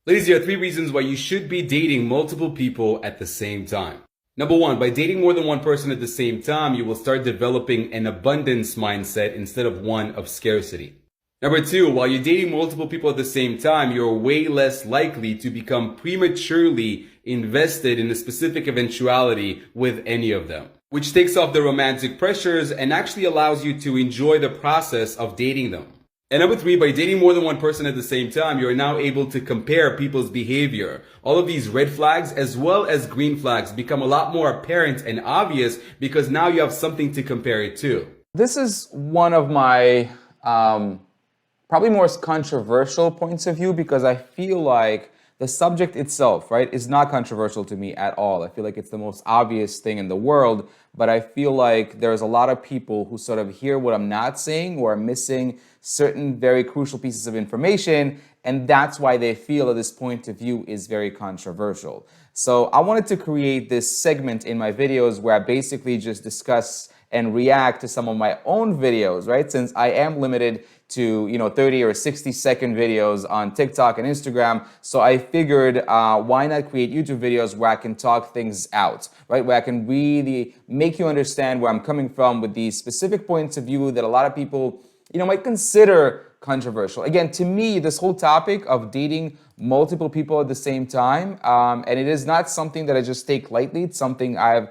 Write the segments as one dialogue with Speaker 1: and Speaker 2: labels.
Speaker 1: Ladies, here are 3 reasons why you should be dating multiple people at the same time. Number 1, by dating more than one person at the same time, you will start developing an abundance mindset instead of one of scarcity. Number 2, while you're dating multiple people at the same time, you're way less likely to become prematurely invested in a specific eventuality with any of them, which takes off the romantic pressures and actually allows you to enjoy the process of dating them. And number 3, by dating more than one person at the same time, you are now able to compare people's behavior. All of these red flags as well as green flags become a lot more apparent and obvious because now you have something to compare it to.
Speaker 2: This is one of my probably most controversial points of view because I feel like the subject itself, right, is not controversial to me at all. I feel like it's the most obvious thing in the world, but I feel like there's a lot of people who sort of hear what I'm not saying or are missing certain very crucial pieces of information, and that's why they feel that this point of view is very controversial. So I wanted to create this segment in my videos where I basically just discuss and react to some of my own videos, right? Since I am limited to 30 or 60-second videos on TikTok and Instagram, so I figured why not create YouTube videos where I can talk things out, right? Where I can really make you understand where I'm coming from with these specific points of view that a lot of people might consider controversial. Again, to me, this whole topic of dating multiple people at the same time, and it is not something that I just take lightly. It's something I've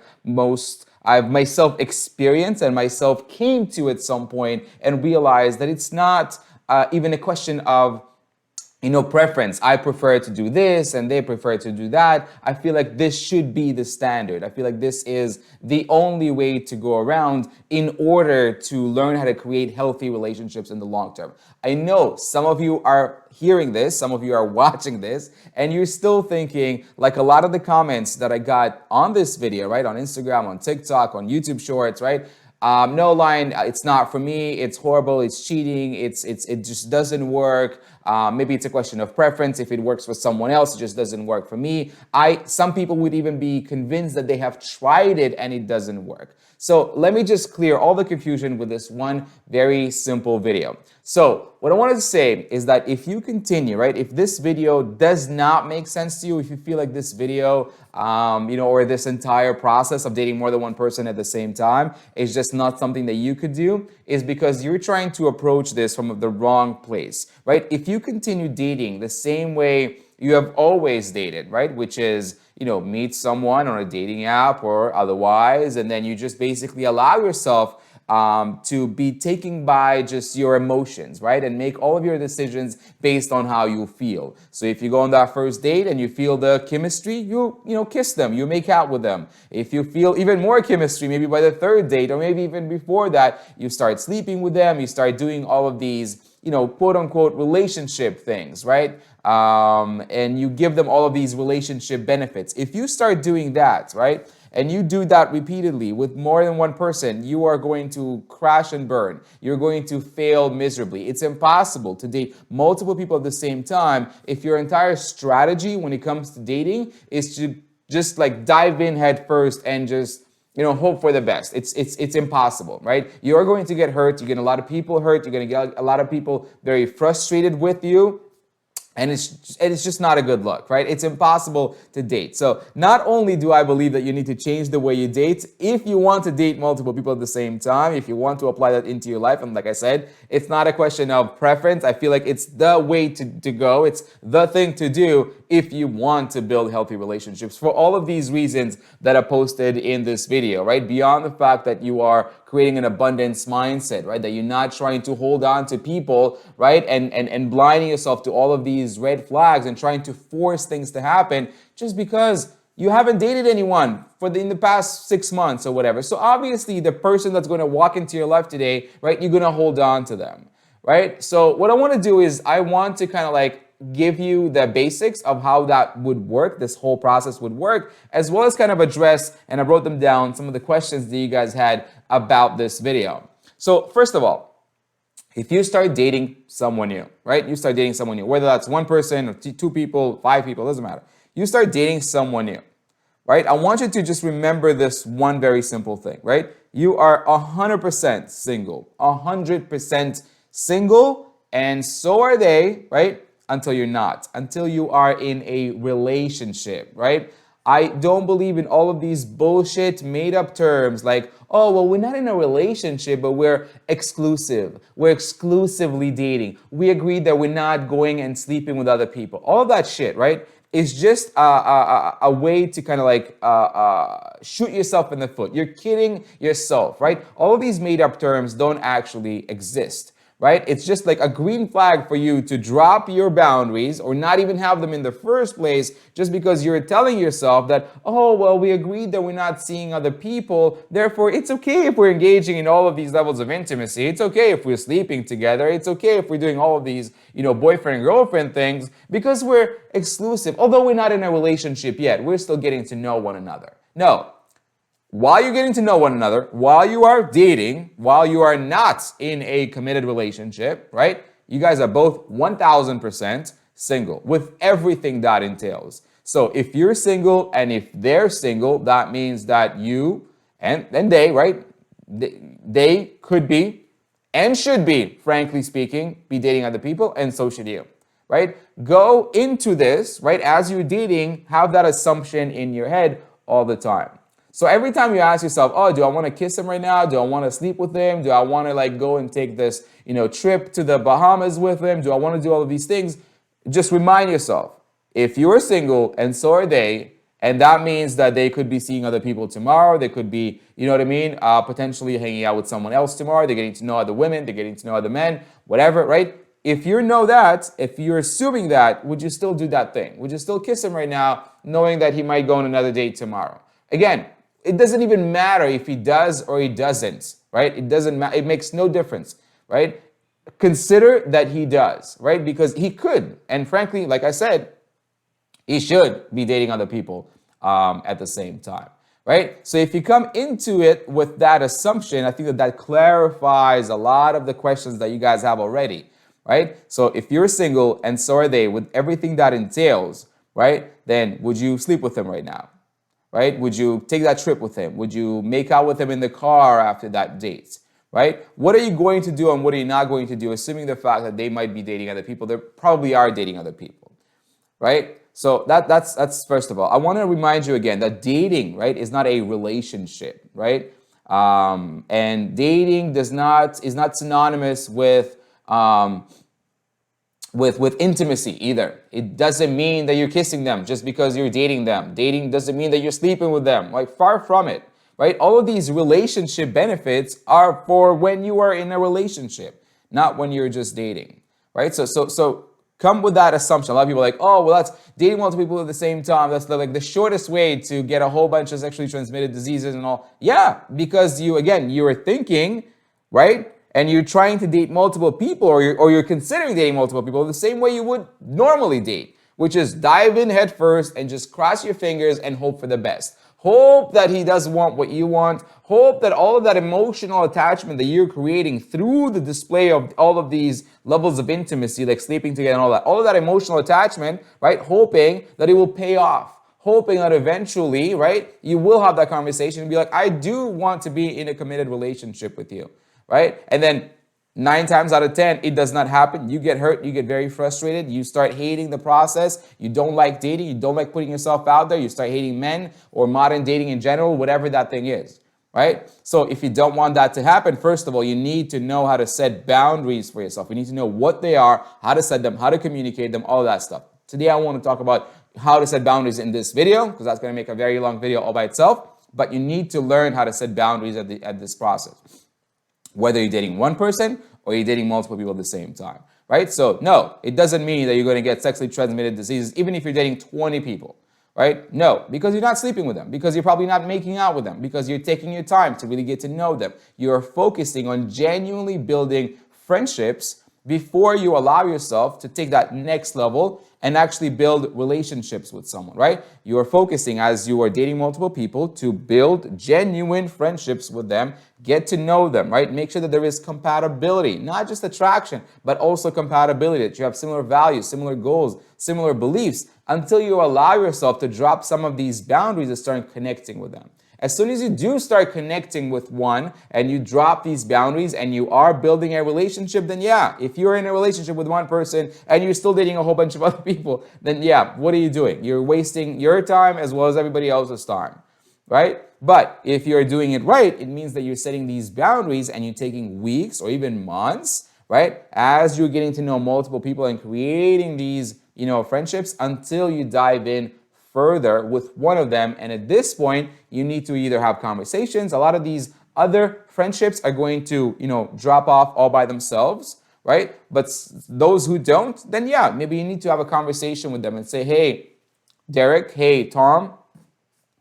Speaker 2: myself experienced and myself came to at some point and realized that it's not even a question of preference. I prefer to do this and they prefer to do that. I feel like this should be the standard. I feel like this is the only way to go around in order to learn how to create healthy relationships in the long term. I know some of you are hearing this, some of you are watching this, and you're still thinking, like a lot of the comments that I got on this video, right, on Instagram, on TikTok, on YouTube Shorts, right? No, Lion, it's not for me. It's horrible. It's cheating. It just doesn't work. Maybe it's a question of preference. If it works for someone else, it just doesn't work for me. Some people would even be convinced that they have tried it and it doesn't work. So let me just clear all the confusion with this one very simple video. So what I wanted to say is that if you continue, right, if this video does not make sense to you, if you feel like this video, or this entire process of dating more than one person at the same time is just not something that you could do, is because you're trying to approach this from the wrong place, right? If you continue dating the same way you have always dated, right, which is, meet someone on a dating app or otherwise, and then you just basically allow yourself to be taken by just your emotions, right? And make all of your decisions based on how you feel. So if you go on that first date and you feel the chemistry, you kiss them, you make out with them. If you feel even more chemistry, maybe by the third date, or maybe even before that, you start sleeping with them, you start doing all of these, quote unquote relationship things, right? And you give them all of these relationship benefits. If you start doing that, right, and you do that repeatedly with more than one person, you are going to crash and burn. You're going to fail miserably. It's impossible to date multiple people at the same time if your entire strategy when it comes to dating is to just like dive in head first and just hope for the best. It's impossible, right? You're going to get hurt. You're getting a lot of people hurt. You're going to get a lot of people very frustrated with you. And it's just not a good look, right? It's impossible to date. So not only do I believe that you need to change the way you date, if you want to date multiple people at the same time, if you want to apply that into your life, and like I said, it's not a question of preference. I feel like it's the way to go. It's the thing to do if you want to build healthy relationships for all of these reasons that are posted in this video, right? Beyond the fact that you are creating an abundance mindset, right? That you're not trying to hold on to people, right? And blinding yourself to all of these red flags and trying to force things to happen just because you haven't dated anyone in the past 6 months or whatever. So obviously the person that's going to walk into your life today, right? You're going to hold on to them, right? So what I want to do is I want to kind of like give you the basics of how that would work, this whole process would work, as well as kind of address, and I wrote them down, some of the questions that you guys had about this video. So first of all, if you start dating someone new, right? You start dating someone new, whether that's one person or two people, 5 people, doesn't matter. You start dating someone new, right? I want you to just remember this one very simple thing, right? You are 100% single, 100% single, and so are they, right? until you're not, until you are in a relationship, right? I don't believe in all of these bullshit made up terms like, oh, well, we're not in a relationship, but we're exclusive. We're exclusively dating. We agreed that we're not going and sleeping with other people. All of that shit, right? Is just a way to kind of like shoot yourself in the foot. You're kidding yourself, right? All of these made up terms don't actually exist. Right? It's just like a green flag for you to drop your boundaries or not even have them in the first place just because you're telling yourself that, oh, well, we agreed that we're not seeing other people. Therefore, it's okay if we're engaging in all of these levels of intimacy. It's okay if we're sleeping together. It's okay if we're doing all of these, boyfriend and girlfriend things because we're exclusive. Although we're not in a relationship yet, we're still getting to know one another. No. While you're getting to know one another, while you are dating, while you are not in a committed relationship, right? You guys are both 1000% single with everything that entails. So if you're single and if they're single, that means that you and they, right? They could be and should be, frankly speaking, be dating other people, and so should you, right? Go into this, right? As you're dating, have that assumption in your head all the time. So every time you ask yourself, oh, do I want to kiss him right now? Do I want to sleep with him? Do I want to like go and take this, trip to the Bahamas with him? Do I want to do all of these things? Just remind yourself, if you're single and so are they, and that means that they could be seeing other people tomorrow. They could be, potentially hanging out with someone else tomorrow. They're getting to know other women. They're getting to know other men, whatever, right? If you know that, if you're assuming that, would you still do that thing? Would you still kiss him right now, knowing that he might go on another date tomorrow? Again, it doesn't even matter if he does or he doesn't, right? It doesn't matter. It makes no difference, right? Consider that he does, right? Because he could. And frankly, like I said, he should be dating other people at the same time, right? So if you come into it with that assumption, I think that clarifies a lot of the questions that you guys have already, right? So if you're single and so are they, with everything that entails, right? Then would you sleep with him right now? Right? Would you take that trip with him? Would you make out with him in the car after that date? Right? What are you going to do and what are you not going to do, assuming the fact that they might be dating other people? They probably are dating other people, right? So that's first of all. I want to remind you again that dating, right, is not a relationship, right? And dating is not synonymous with intimacy either. It doesn't mean that you're kissing them just because you're dating them. Dating doesn't mean that you're sleeping with them. Like, far from it, right? All of these relationship benefits are for when you are in a relationship, not when you're just dating, right? So come with that assumption. A lot of people are like, oh, well, that's dating multiple people at the same time. That's like the shortest way to get a whole bunch of sexually transmitted diseases and all. Yeah, because you were thinking, right? And you're trying to date multiple people, or you're considering dating multiple people the same way you would normally date, which is dive in head first and just cross your fingers and hope for the best. Hope that he does want what you want. Hope that all of that emotional attachment that you're creating through the display of all of these levels of intimacy, like sleeping together and all of that emotional attachment, right? Hoping that it will pay off. Hoping that eventually, right, you will have that conversation and be like, I do want to be in a committed relationship with you. Right? And then 9 times out of 10, it does not happen. You get hurt. You get very frustrated. You start hating the process. You don't like dating. You don't like putting yourself out there. You start hating men or modern dating in general, whatever that thing is. Right? So if you don't want that to happen, first of all, you need to know how to set boundaries for yourself. You need to know what they are, how to set them, how to communicate them, all that stuff. Today, I want to talk about how to set boundaries in this video, because that's going to make a very long video all by itself. But you need to learn how to set boundaries at this process, whether you're dating one person or you're dating multiple people at the same time, right? So no, it doesn't mean that you're going to get sexually transmitted diseases, even if you're dating 20 people, right? No, because you're not sleeping with them, because you're probably not making out with them, because you're taking your time to really get to know them. You're focusing on genuinely building friendships before you allow yourself to take that next level and actually build relationships with someone, right? You are focusing, as you are dating multiple people, to build genuine friendships with them, get to know them, right? Make sure that there is compatibility, not just attraction, but also compatibility, that you have similar values, similar goals, similar beliefs, until you allow yourself to drop some of these boundaries and start connecting with them. As soon as you do start connecting with one and you drop these boundaries and you are building a relationship, then yeah, if you're in a relationship with one person and you're still dating a whole bunch of other people, then yeah, what are you doing? You're wasting your time as well as everybody else's time, right? But if you're doing it right, it means that you're setting these boundaries and you're taking weeks or even months, right? As you're getting to know multiple people and creating these, friendships until you dive in further with one of them. And at this point, you need to either have conversations. A lot of these other friendships are going to, drop off all by themselves, right? But those who don't, then yeah, maybe you need to have a conversation with them and say, hey, Derek, hey, Tom,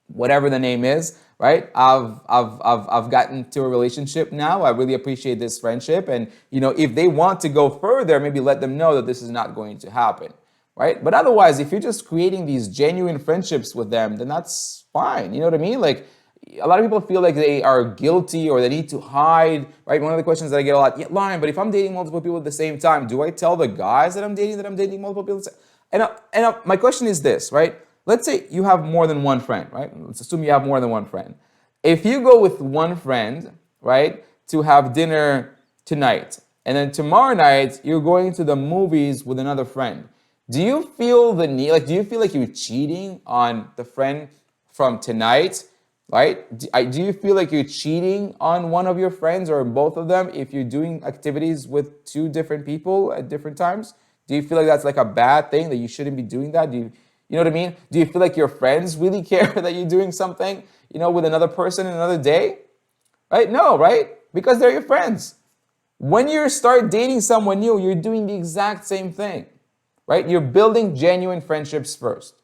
Speaker 2: whatever the name is, right? I've gotten to a relationship now. I really appreciate this friendship. And, if they want to go further, maybe let them know that this is not going to happen, right? But otherwise, if you're just creating these genuine friendships with them, then that's fine. You know what I mean? Like, a lot of people feel like they are guilty or they need to hide, right? One of the questions that I get a lot, yeah, Lion, but if I'm dating multiple people at the same time, do I tell the guys that I'm dating multiple people at the same time? And my question is this, right? Let's say you have more than one friend, right? Let's assume you have more than one friend. If you go with one friend, right, to have dinner tonight, and then tomorrow night you're going to the movies with another friend, do you feel the need, do you feel like you're cheating on the friend from tonight, right? Do you feel like you're cheating on one of your friends or both of them if you're doing activities with two different people at different times? Do you feel like that's like a bad thing, that you shouldn't be doing that? You know what I mean? Do you feel like your friends really care that you're doing something, with another person in another day? Right? No, right? Because they're your friends. When you start dating someone new, you're doing the exact same thing, right? You're building genuine friendships first,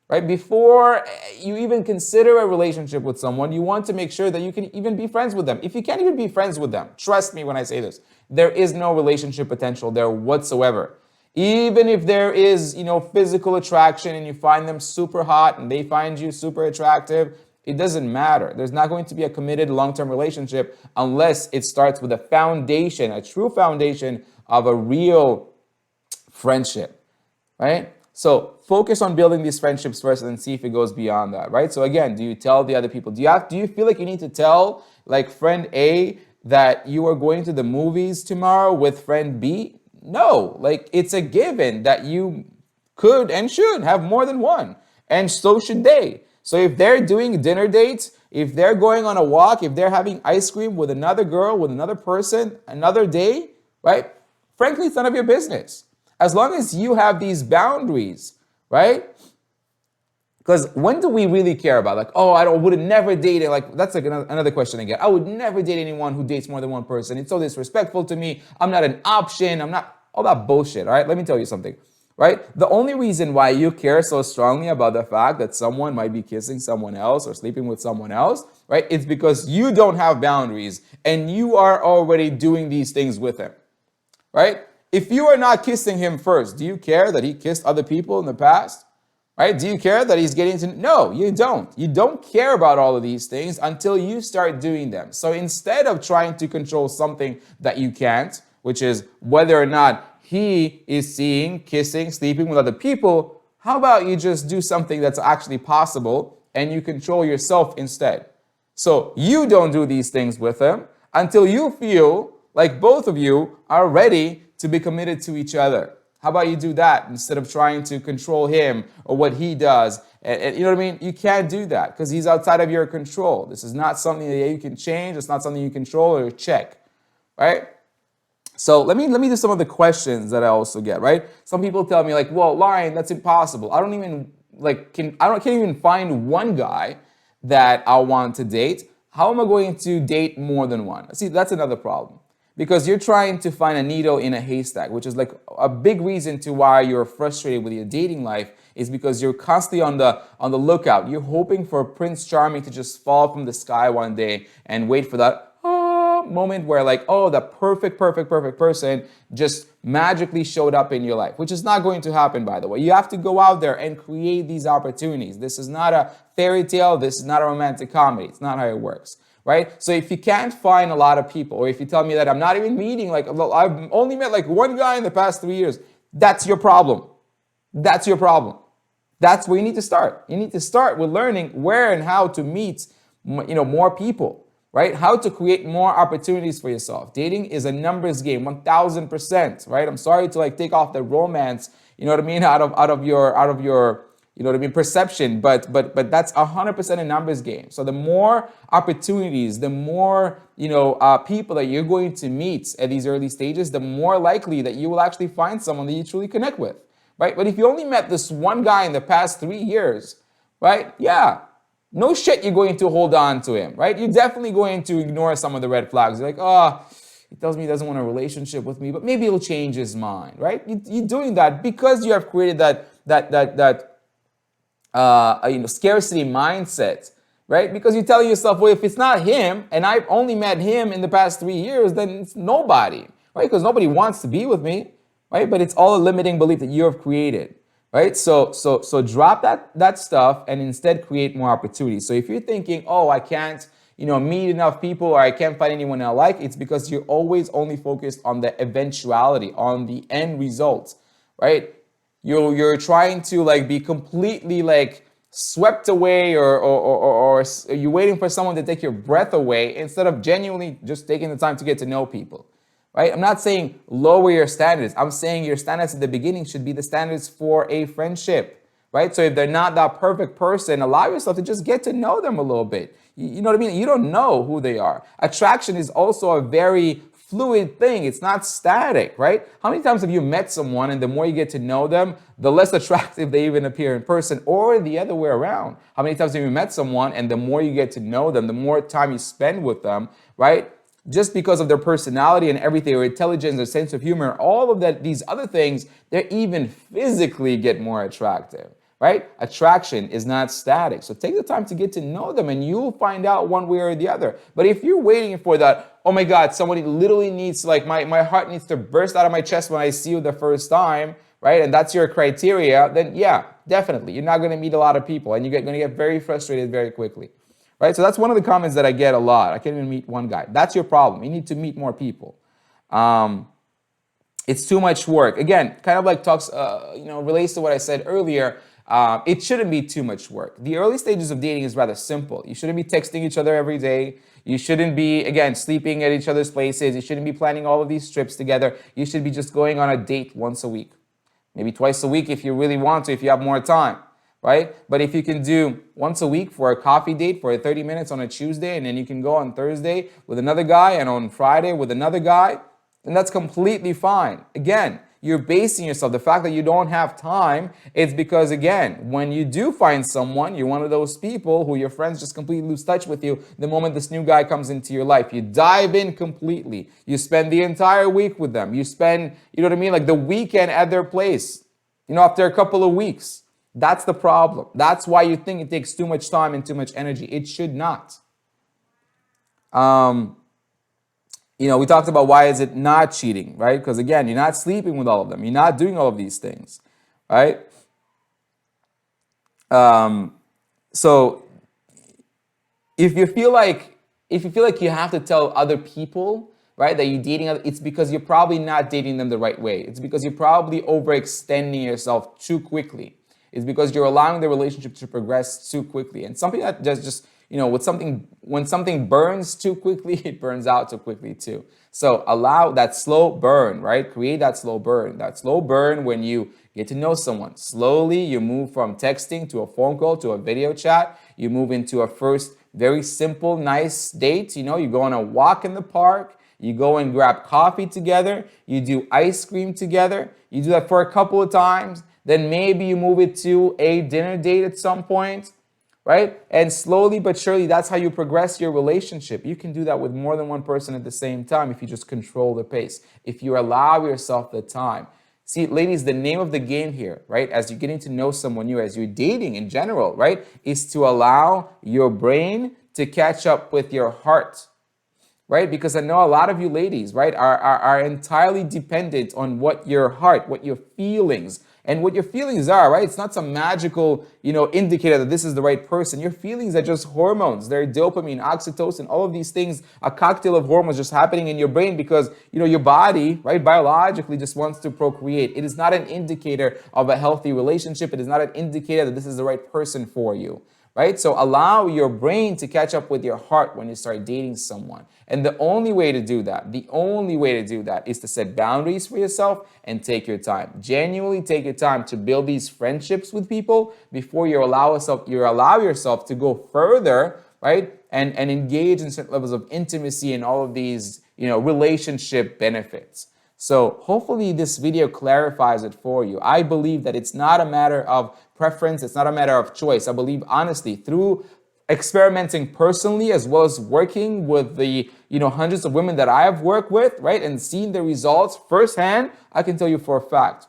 Speaker 2: right? Before you even consider a relationship with someone, you want to make sure that you can even be friends with them. If you can't even be friends with them, trust me when I say this, there is no relationship potential there whatsoever. Even if there is, physical attraction and you find them super hot and they find you super attractive, it doesn't matter. There's not going to be a committed long-term relationship unless it starts with a foundation, a true foundation of a real friendship, right? So focus on building these friendships first and then see if it goes beyond that, right? So again, do you tell the other people? Do you feel like you need to tell like friend A that you are going to the movies tomorrow with friend B? No, like it's a given that you could and should have more than one, and so should they. So if they're doing dinner dates, if they're going on a walk, if they're having ice cream with another girl, with another person, another day, right? Frankly, it's none of your business. As long as you have these boundaries, right? Because when do we really care about, like, oh, I would never date it. Like, that's like another question again. I would never date anyone who dates more than one person. It's so disrespectful to me. I'm not an option. I'm not, all that bullshit, all right? Let me tell you something, right? The only reason why you care so strongly about the fact that someone might be kissing someone else or sleeping with someone else, right? It's because you don't have boundaries and you are already doing these things with him, right? If you are not kissing him first, do you care that he kissed other people in the past? Right? Do you care that he's getting to? No, you don't. You don't care about all of these things until you start doing them. So instead of trying to control something that you can't, which is whether or not he is seeing, kissing, sleeping with other people, how about you just do something that's actually possible and you control yourself instead? So you don't do these things with him until you feel like both of you are ready to be committed to each other. How about you do that instead of trying to control him or what he does? And you know what I mean? You can't do that because he's outside of your control. This is not something that you can change. It's not something you control or check, right? So let me do some of the questions that I also get, right? Some people tell me like, well, Lion, that's impossible. I don't even can't even find one guy that I want to date. How am I going to date more than one? See, that's another problem. Because you're trying to find a needle in a haystack, which is like a big reason to why you're frustrated with your dating life, is because you're constantly on the lookout. You're hoping for Prince Charming to just fall from the sky one day and wait for that moment where like, oh, the perfect person just magically showed up in your life, which is not going to happen, by the way. You have to go out there and create these opportunities. This is not a fairy tale. This is not a romantic comedy. It's not how it works. Right? So if you can't find a lot of people, or if you tell me that I'm not even meeting, like I've only met like one guy in the past 3 years, that's your problem. That's your problem. That's where you need to start. You need to start with learning where and how to meet more people, right? How to create more opportunities for yourself. Dating is a numbers game, 1000%, right? I'm sorry to like take off the romance, you know what I mean, out of your you know what I mean, perception, but that's 100% a numbers game. So the more opportunities, the more people that you're going to meet at these early stages, the more likely that you will actually find someone that you truly connect with, right? But if you only met this one guy in the past 3 years, right? Yeah, no shit, you're going to hold on to him, right? You're definitely going to ignore some of the red flags. You're like, oh, he tells me he doesn't want a relationship with me, but maybe he'll change his mind, right? You're doing that because you have created that scarcity mindset, right? Because you're telling yourself, well, if it's not him, and I've only met him in the past 3 years, then it's nobody, right? Because nobody wants to be with me, right? But it's all a limiting belief that you have created, right? So drop that stuff and instead create more opportunities. So if you're thinking, oh, I can't, meet enough people, or I can't find anyone I like, it's because you're always only focused on the eventuality, on the end result, right? You're trying to like be completely like swept away, or you're waiting for someone to take your breath away instead of genuinely just taking the time to get to know people, right? I'm not saying lower your standards. I'm saying your standards at the beginning should be the standards for a friendship, right? So if they're not that perfect person, allow yourself to just get to know them a little bit. You know what I mean? You don't know who they are. Attraction is also a very fluid thing. It's not static, right? How many times have you met someone and the more you get to know them, the less attractive they even appear in person, or the other way around? How many times have you met someone and the more you get to know them, the more time you spend with them, right? Just because of their personality and everything, or intelligence, or sense of humor, all of that, these other things, they even physically get more attractive, right? Attraction is not static. So take the time to get to know them and you'll find out one way or the other. But if you're waiting for that, oh my God, somebody literally needs, like my heart needs to burst out of my chest when I see you the first time, right? And that's your criteria, then yeah, definitely. You're not going to meet a lot of people and you're going to get very frustrated very quickly, right? So that's one of the comments that I get a lot. I can't even meet one guy. That's your problem. You need to meet more people. It's too much work. Again, kind of like talks, relates to what I said earlier. It shouldn't be too much work. The early stages of dating is rather simple. You shouldn't be texting each other every day. You shouldn't be, again, sleeping at each other's places. You shouldn't be planning all of these trips together. You should be just going on a date once a week, maybe twice a week if you really want to, if you have more time, right? But if you can do once a week for a coffee date for 30 minutes on a Tuesday, and then you can go on Thursday with another guy and on Friday with another guy, then that's completely fine. Again, you're basing yourself. The fact that you don't have time, it's because, again, when you do find someone, you're one of those people who your friends just completely lose touch with you the moment this new guy comes into your life. You dive in completely. You spend the entire week with them. You spend, you know what I mean, like the weekend at their place, after a couple of weeks. That's the problem. That's why you think it takes too much time and too much energy. It should not. We talked about why is it not cheating, right? Because again, you're not sleeping with all of them. You're not doing all of these things, right? So if you feel like you have to tell other people, right, that you're dating, it's because you're probably not dating them the right way. It's because you're probably overextending yourself too quickly. It's because you're allowing the relationship to progress too quickly. And something that just when something burns too quickly, it burns out too quickly too. So allow that slow burn, right? Create that slow burn. That slow burn when you get to know someone. Slowly, you move from texting to a phone call to a video chat. You move into a first very simple, nice date. You go on a walk in the park. You go and grab coffee together. You do ice cream together. You do that for a couple of times. Then maybe you move it to a dinner date at some point, right? And slowly but surely, that's how you progress your relationship. You can do that with more than one person at the same time if you just control the pace, if you allow yourself the time. See, ladies, the name of the game here, right, as you're getting to know someone new, as you're dating in general, right, is to allow your brain to catch up with your heart, right? Because I know a lot of you ladies, right, are entirely dependent on what your heart, what your feelings, and what your feelings are, right? It's not some magical, indicator that this is the right person. Your feelings are just hormones. They're dopamine, oxytocin, all of these things, a cocktail of hormones just happening in your brain because, your body, right, biologically just wants to procreate. It is not an indicator of a healthy relationship. It is not an indicator that this is the right person for you, right? So allow your brain to catch up with your heart when you start dating someone. And the only way to do that, is to set boundaries for yourself and take your time. Genuinely take your time to build these friendships with people before you allow yourself to go further, right? And engage in certain levels of intimacy and all of these, relationship benefits. So hopefully this video clarifies it for you. I believe that it's not a matter of preference, it's not a matter of choice. I believe honestly, through experimenting personally as well as working with the hundreds of women that I have worked with, right, and seeing the results firsthand, I can tell you for a fact,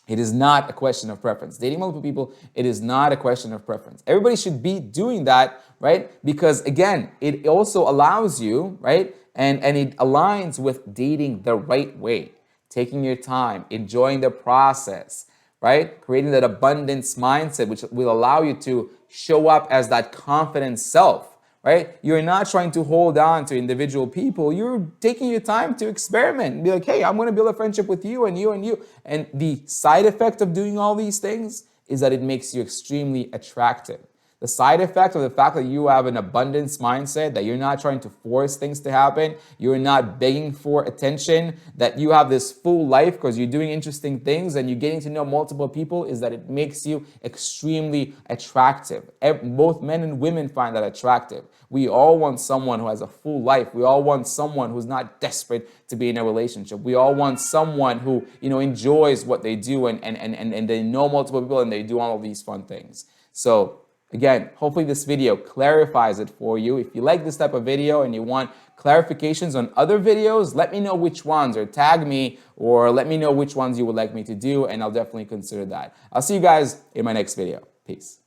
Speaker 2: it is not a question of preference. Dating multiple people, it is not a question of preference. Everybody should be doing that, right? Because again, it also allows you, right? And it aligns with dating the right way, taking your time, enjoying the process, right? Creating that abundance mindset, which will allow you to show up as that confident self, right? You're not trying to hold on to individual people. You're taking your time to experiment and be like, hey, I'm going to build a friendship with you and you and you. And the side effect of doing all these things is that it makes you extremely attractive. The side effect of the fact that you have an abundance mindset, that you're not trying to force things to happen, you're not begging for attention, that you have this full life because you're doing interesting things and you're getting to know multiple people, is that it makes you extremely attractive. Both men and women find that attractive. We all want someone who has a full life. We all want someone who's not desperate to be in a relationship. We all want someone who, enjoys what they do and they know multiple people and they do all of these fun things. So again, hopefully this video clarifies it for you. If you like this type of video and you want clarifications on other videos, let me know which ones, or tag me, or let me know which ones you would like me to do, and I'll definitely consider that. I'll see you guys in my next video. Peace.